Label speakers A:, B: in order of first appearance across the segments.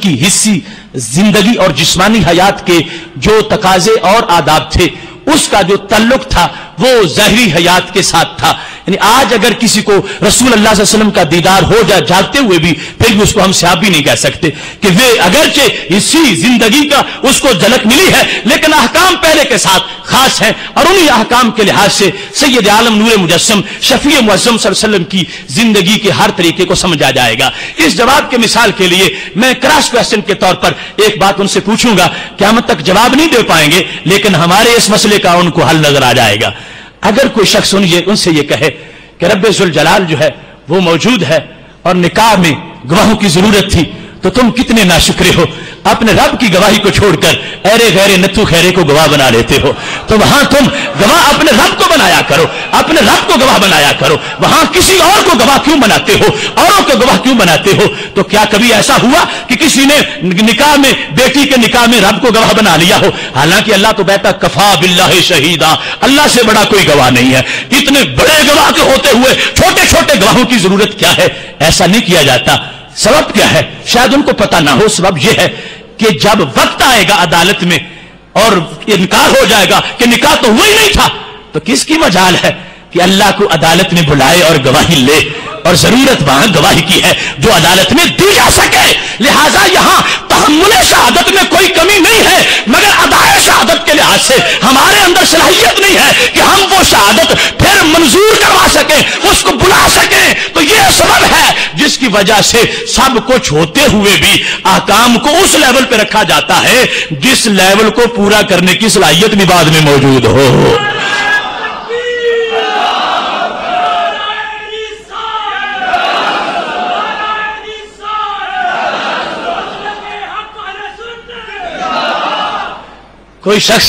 A: کی حصی زندگی اور جسمانی حیات کے جو تقاضے اور آداب تھے اس کا جو تعلق تھا وہ ظاہری حیات کے ساتھ تھا. یعنی آج اگر کسی کو رسول اللہ صلی اللہ علیہ وسلم کا دیدار ہو جائے جاگتے ہوئے بھی پھر بھی اس کو ہم صحابی نہیں کہہ سکتے کہ وہ اگرچہ اسی زندگی کا اس کو جھلک ملی ہے لیکن احکام پہلے کے ساتھ خاص ہیں اور انہی احکام کے لحاظ سے سید عالم نور مجسم شفیع معظم صلی اللہ علیہ وسلم کی زندگی کے ہر طریقے کو سمجھا جائے گا. اس جواب کے مثال کے لیے میں کراس کوسچن کے طور پر ایک بات ان سے پوچھوں گا, قیامت تک جواب نہیں دے پائیں گے لیکن ہمارے اس مسئلے کا ان کو حل نظر آ جائے گا. اگر کوئی شخص ان سے یہ کہے کہ رب ذوالجلال جو ہے وہ موجود ہے اور نکاح میں گواہوں کی ضرورت تھی تو تم کتنے ناشکرے ہو, اپنے رب کی گواہی کو چھوڑ کر ایرے غیرے نتو خیرے کو گواہ بنا لیتے ہو. تو وہاں تم گواہ اپنے رب کو بنایا کرو, اپنے رب کو گواہ بنایا کرو, وہاں کسی اور کو گواہ کیوں بناتے ہو, اوروں کو گواہ کیوں بناتے ہو؟ تو کیا کبھی ایسا ہوا کہ کسی نے نکاح میں بیٹی کے نکاح میں رب کو گواہ بنا لیا ہو؟ حالانکہ اللہ تو کہتا کفا باللہ شہیدا, اللہ سے بڑا کوئی گواہ نہیں ہے. اتنے بڑے گواہ کے ہوتے ہوئے چھوٹے چھوٹے گواہوں کی ضرورت کیا ہے؟ ایسا نہیں کیا جاتا. سبب کیا ہے؟ شاید ان کو پتہ نہ ہو. سبب یہ ہے کہ جب وقت آئے گا عدالت میں اور انکار ہو جائے گا کہ نکاح تو وہی نہیں تھا تو کس کی مجال ہے کہ اللہ کو عدالت میں بلائے اور گواہی لے, اور ضرورت وہاں گواہی کی ہے جو عدالت میں دی جا سکے. لہذا یہاں تحمل شہادت میں کوئی کمی نہیں ہے مگر ادائے شہادت کے لحاظ سے ہمارے اندر صلاحیت نہیں ہے کہ ہم وہ شہادت پھر منظور کروا سکیں, اس کو بلا سکیں. تو یہ سبب ہے جس کی وجہ سے سب کچھ ہوتے ہوئے بھی احکام کو اس لیول پہ رکھا جاتا ہے جس لیول کو پورا کرنے کی صلاحیت بھی بعد میں موجود ہو. کوئی شخص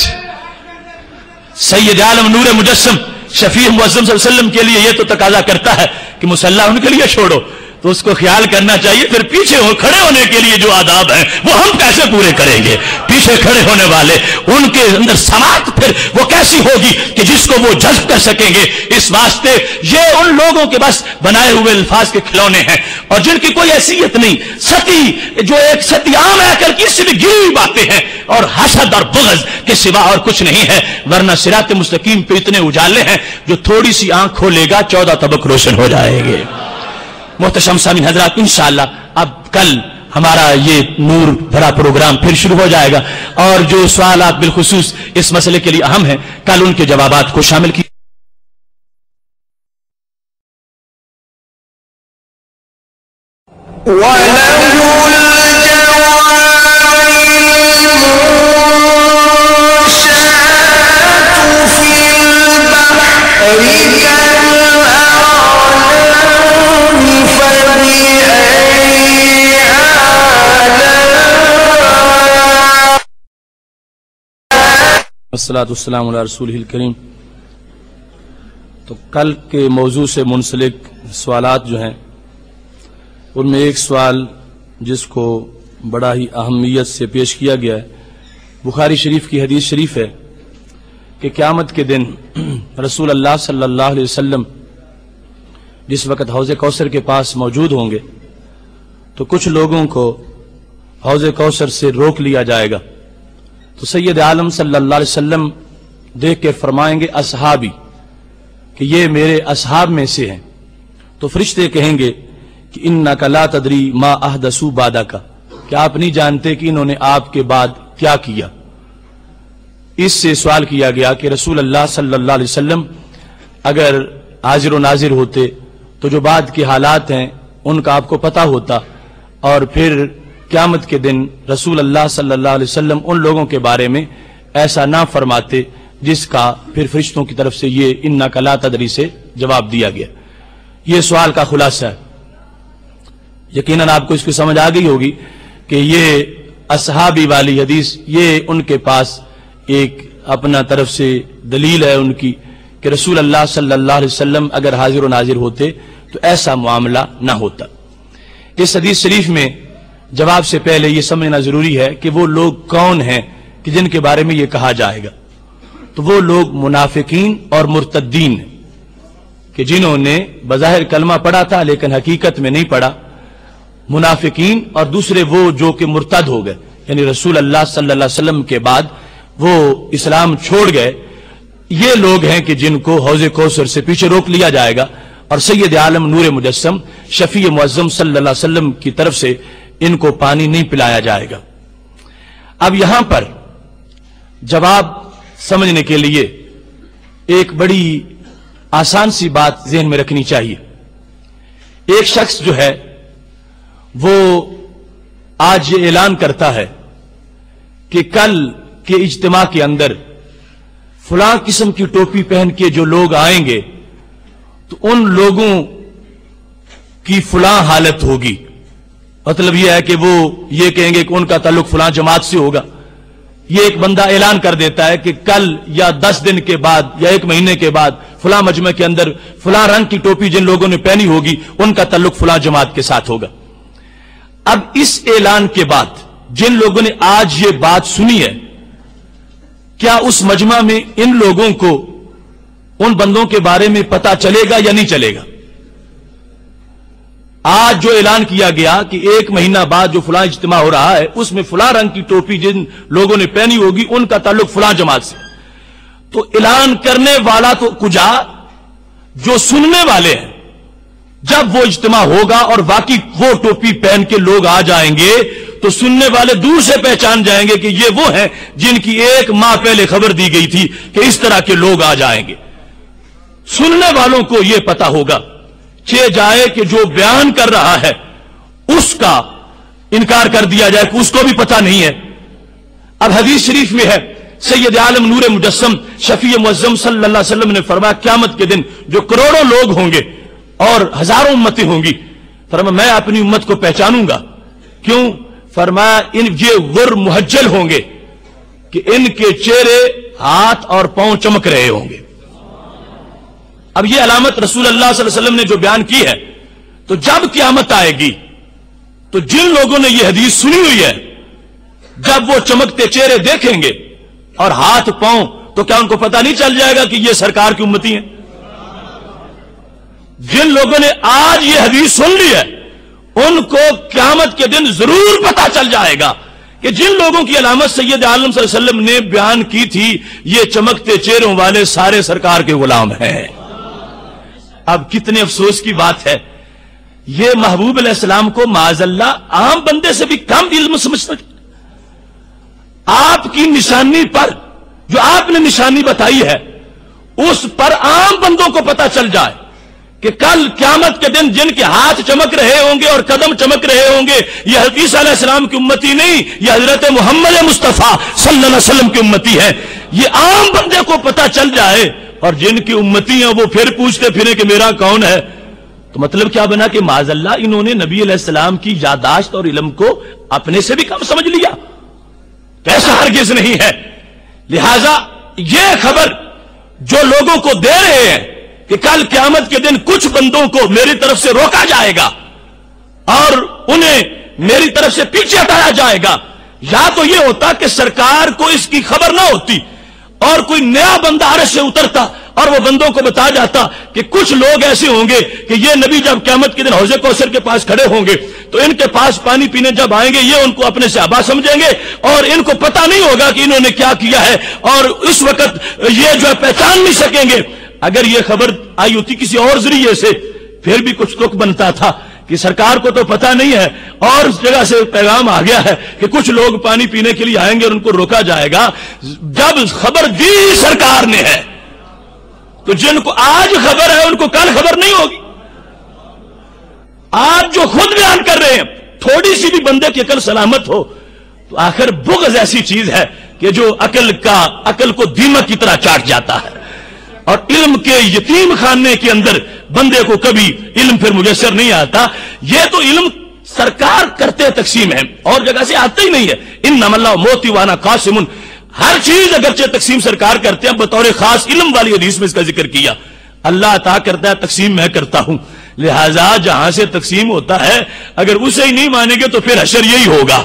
A: سید عالم نور مجسم شفیع معظم صلی اللہ علیہ وسلم کے لیے یہ تو تقاضا کرتا ہے کہ مصلی ان کے لیے چھوڑو, تو اس کو خیال کرنا چاہیے پھر پیچھے کھڑے ہونے کے لیے جو آداب ہیں وہ ہم کیسے پورے کریں گے؟ پیچھے کھڑے ہونے والے ان کے اندر سماعت پھر وہ کیسی ہوگی کہ جس کو وہ جذب کر سکیں گے؟ اس واسطے یہ ان لوگوں کے بس بنائے ہوئے الفاظ کے کھلونے ہیں اور جن کی کوئی حیثیت نہیں. ستی جو ایک ستی عام ہے کر کی سے بھی گری ہوئی باتیں ہیں اور حسد اور بغض کے سوا اور کچھ نہیں ہے. ورنہ صراط مستقیم پہ اتنے اجالے ہیں جو تھوڑی سی آنکھ کھولے گا 14 طبق روشن ہو جائیں گے. محتشم سامعین حضرات, انشاءاللہ اب کل ہمارا یہ نور بھرا پروگرام پھر شروع ہو جائے گا اور جو سوالات بالخصوص اس مسئلے کے لیے اہم ہیں کل ان کے جوابات کو شامل کی. الصلاۃ والسلام علی رسولہ الکریم. تو کل کے موضوع سے منسلک سوالات جو ہیں ان میں ایک سوال جس کو بڑا ہی اہمیت سے پیش کیا گیا ہے, بخاری شریف کی حدیث شریف ہے کہ قیامت کے دن رسول اللہ صلی اللہ علیہ وسلم جس وقت حوض کوثر کے پاس موجود ہوں گے تو کچھ لوگوں کو حوض کوثر سے روک لیا جائے گا. تو سید عالم صلی اللہ علیہ وسلم دیکھ کے فرمائیں گے اصحابی, کہ یہ میرے اصحاب میں سے ہیں. تو فرشتے کہیں گے کہ انک لا تدری ما احدثوا بعدک, کہ آپ نہیں جانتے کہ انہوں نے آپ کے بعد کیا کیا. اس سے سوال کیا گیا کہ رسول اللہ صلی اللہ علیہ وسلم اگر حاضر و ناظر ہوتے تو جو بعد کے حالات ہیں ان کا آپ کو پتہ ہوتا, اور پھر قیامت کے دن رسول اللہ صلی اللہ علیہ وسلم ان لوگوں کے بارے میں ایسا نہ فرماتے جس کا پھر فرشتوں کی طرف سے یہ انک لا تدری سے جواب دیا گیا. یہ سوال کا خلاصہ ہے. یقیناً آپ کو اس کی سمجھ آ گئی ہوگی کہ یہ اصحابی والی حدیث یہ ان کے پاس ایک اپنا طرف سے دلیل ہے ان کی کہ رسول اللہ صلی اللہ علیہ وسلم اگر حاضر و ناظر ہوتے تو ایسا معاملہ نہ ہوتا. اس حدیث شریف میں جواب سے پہلے یہ سمجھنا ضروری ہے کہ وہ لوگ کون ہیں کہ جن کے بارے میں یہ کہا جائے گا. تو وہ لوگ منافقین اور مرتدین کہ جنہوں نے بظاہر کلمہ پڑھا تھا لیکن حقیقت میں نہیں پڑھا, मुनाफिकीन और दूसरे वो जो कि मुर्तद हो गए, यानी रसूल अल्लाह सल्लल्लाहु अलैहि वसल्लम के बाद वो इस्लाम छोड़ गए। ये लोग हैं कि जिनको हौज़े कौसर से पीछे रोक लिया जाएगा और सैयद आलम नूर मुजस्सम शफी मुअज्जम सल्लल्लाहु अलैहि वसल्लम की तरफ से इनको पानी नहीं पिलाया जाएगा। अब यहां पर जवाब समझने के लिए एक बड़ी आसान सी बात ज़हन में रखनी चाहिए। एक शख्स जो है वो आज ये ऐलान करता है कि कल के इज्तिमा के अंदर फलां किस्म की टोपी पहन के जो लोग आएंगे तो उन लोगों की फलां हालत होगी। मतलब यह है कि वो ये कहेंगे कि उनका ताल्लुक फलां जमात से होगा। ये एक बंदा ऐलान कर देता है कि कल या 10 दिन के बाद या 1 महीने के बाद फलां मजमे के अंदर फलां रंग की टोपी जिन लोगों ने पहनी होगी उनका ताल्लुक फलां जमात के साथ होगा। अब इस ऐलान के बाद जिन लोगों ने आज ये बात सुनी है, क्या उस मजमा में इन लोगों को उन बंदों के बारे में पता चलेगा या नहीं चलेगा? आज जो ऐलान किया गया कि 1 महीना बाद जो फलां इज्तिमा हो रहा है उसमें फलां रंग की टोपी जिन लोगों ने पहनी होगी उनका ताल्लुक फलां जमात से, तो ऐलान करने वाला तो कुजा, जो सुनने वाले हैं जब वो इज्तिमा होगा और बाकी वो टोपी पहन के लोग आ जाएंगे तो सुनने वाले दूर से पहचान जाएंगे कि ये वो हैं जिनकी 1 माह पहले खबर दी गई थी कि इस तरह के लोग आ जाएंगे। सुनने वालों को यह पता होगा, चे जाए कि जो बयान कर रहा है उसका इनकार कर दिया जाए कि उसको भी पता नहीं है। अब हदीस शरीफ में है, सैयद आलम नूर मुजस्सम शफी मुअज्जम सल्लल्लाहु अलैहि वसल्लम ने फरमाया क़यामत के दिन जो करोड़ों लोग होंगे और हजारों उम्मतें होंगी, फरमाया मैं अपनी उम्मत को पहचानूंगा। क्यों? फरमाया ये गुर मुहज्जल होंगे कि इनके चेहरे, हाथ और पांव चमक रहे होंगे। अब ये अलामत रसूल अल्लाह सल्लल्लाहु अलैहि वसल्लम ने जो बयान की है, तो जब क़यामत आएगी तो जिन लोगों ने यह हदीस सुनी हुई है जब वो चमकते चेहरे देखेंगे और हाथ पांव, तो क्या उनको पता नहीं चल जाएगा कि ये सरकार की उम्मती हैं? जिन लोगों ने आज ये हदीस सुन ली है उनको क़यामत के दिन जरूर पता चल जाएगा कि जिन लोगों की अलामत सैयद आलम सल्लल्लाहु अलैहि वसल्लम ने बयान की थी ये चमकते चेहरों वाले सारे सरकार के गुलाम हैं। अब कितने अफसोस की बात है, ये महबूब अलैहिस्सलाम को माअज़ल्लाह आम बंदे से भी कम इल्म समझते। आपकी निशानी पर जो आपने निशानी बताई है उस पर आम बंदों को पता चल जाए कि कल क़यामत के दिन जिनके हाथ चमक रहे होंगे और कदम चमक रहे होंगे ये हज़रत ईसा अलैहिस्सलाम की उम्मती नहीं, ये हजरत मोहम्मद मुस्तफ़ा सल्लल्लाहु अलैहि वसल्लम की उम्मती है। ये आम बंदे को पता चल जाए और जिनकी उम्मती हैं वो फिर पूछते फिरे कि मेरा कौन है, तो मतलब क्या बना कि माज़अल्लाह इन्होंने नबी अलैहिस्सलाम की यादाश्त और इल्म को अपने से भी कम समझ लिया। ऐसा हरगिज नहीं है। लिहाजा ये खबर जो लोगों को दे रहे हैं कि कल क़यामत के दिन कुछ बंदों को मेरी तरफ से रोका जाएगा और उन्हें मेरी तरफ से पीछे हटाया जाएगा, या तो यह होता कि सरकार को इसकी खबर ना होती और कोई नया बंदा अर्श से उतरता और वो बंदों को बता जाता कि कुछ लोग ऐसे होंगे कि ये नबी जब क़यामत के दिन हौज़े कौसर के पास खड़े होंगे तो इनके पास पानी पीने जब आएंगे ये उनको अपने सहाबा समझेंगे और इनको पता नहीं होगा कि इन्होंने क्या किया है और इस वक्त ये जो है पहचान नहीं सकेंगे। अगर ये खबर आई होती किसी और जरिए से फिर भी कुछ तुक बनता था कि सरकार को तो पता नहीं है और उस जगह से पैगाम आ गया है कि कुछ लोग पानी पीने के लिए आएंगे और उनको रोका जाएगा। जब खबर दी सरकार ने है तो जिनको आज खबर है उनको कल खबर नहीं होगी। आज जो खुद बयान कर रहे हैं, थोड़ी सी भी बंदे की अकल सलामत हो तो आखिर बुग़्ज़ ऐसी चीज है कि जो अकल को दीमक की तरह चाट जाता है और इल्म के यतीम खाने के अंदर बंदे को कभी इल्म फिर मुयस्सर नहीं आता। ये तो इल्म सरकार करते तकसीम है और जगह से आता ही नहीं है। इन्नमल्लाहु मोती वाना कासिमुन, हर चीज अगरचे तकसीम सरकार करते हैं, बतौर खास इल्म वाली हदीस में इसका जिक्र किया। अल्लाह अता करता है, तकसीम मैं करता हूं। लिहाजा जहां से तकसीम होता है अगर उसे ही नहीं मानेंगे तो फिर हशर यही होगा।